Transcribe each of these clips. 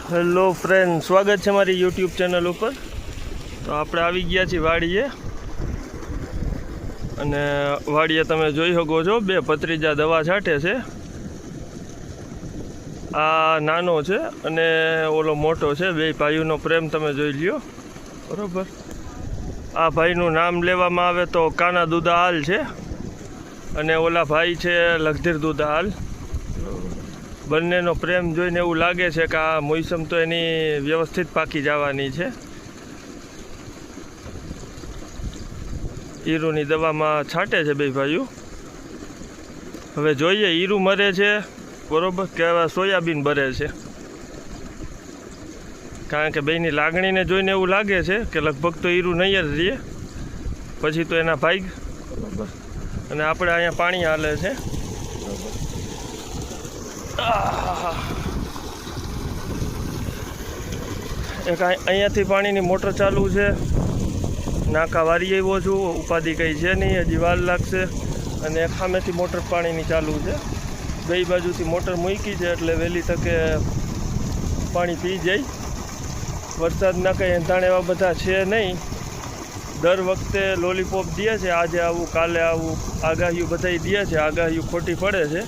Hello friend, સ્વાગત છે મારી યુટ્યુબ ચેનલ ઉપર. તો આપણે આવી ગયા છીએ વાડીએ, અને વાડીએ તમે જોઈ શકો છો બે ભત્રીજા દવા છાંટે છે. આ નાનો છે અને ઓલો મોટો છે. બે ભાઈઓનો પ્રેમ તમે જોઈ લ્યો, બરાબર. આ ભાઈનું નામ લેવામાં આવે તો કાના દુદાહાલ છે, અને ઓલા ભાઈ છે લગધીર દુદાહાલ. બંનેનો પ્રેમ જોઈને એવું લાગે છે કે આ મોસમ તો એની વ્યવસ્થિત પાકી જવાની છે. ઈરુની દવામાં છાંટે છે બે ભાઈઓ. હવે જોઈએ ઈરુ મરે છે બરાબર કે સોયાબીન ભરે છે, કારણ કે બેની લાગણીને જોઈને એવું લાગે છે કે લગભગ તો ઈરુ નહીં જ રહીએ, પછી તો એના ભાઈ બરાબર. અને આપણે અહીંયા પાણી હાલે છે. એક અહીંયાથી પાણીની મોટર ચાલુ છે. નાકા વારી આવ્યો છું, ઉપાધિ કંઈ છે નહીં, હજી વાર લાગશે. અને એક સામેથી મોટર પાણીની ચાલુ છે. બે બાજુથી મોટર મૂકી છે એટલે વહેલી તકે પાણી પી જાય. વરસાદના કંઈ એંધાણ એવા બધા છે નહીં. દર વખતે લોલીપોપ દે છે, આજે આવું કાલે આવું આગાહીઓ બધાય દે છે. આગાહીઓ ખોટી પડે છે,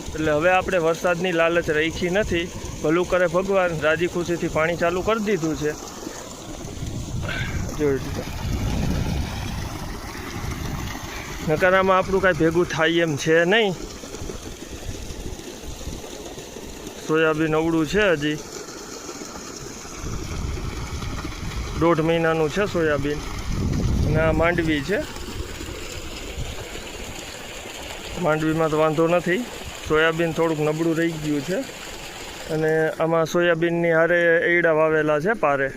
એટલે હવે આપણે વરસાદની લાલચ રાખી નથી. ભલું કરે ભગવાન, રાજી ખુશીથી પાણી ચાલુ કરી દીધું છે. જોઈ લીધું. નકારામાં આપણું કાંઈ ભેગું થાય એમ છે નહીં. સોયાબીન અવળું છે, હજી 1.5 મહિનાનું છે સોયાબીન. અને આ માંડવી છે. માંડવીમાં તો વાંધો નથી, સોયાબીન થોડુંક નબળું રહી ગયું છે. અને આમાં સોયાબીનની હારે એડા વાવેલા છે પારે.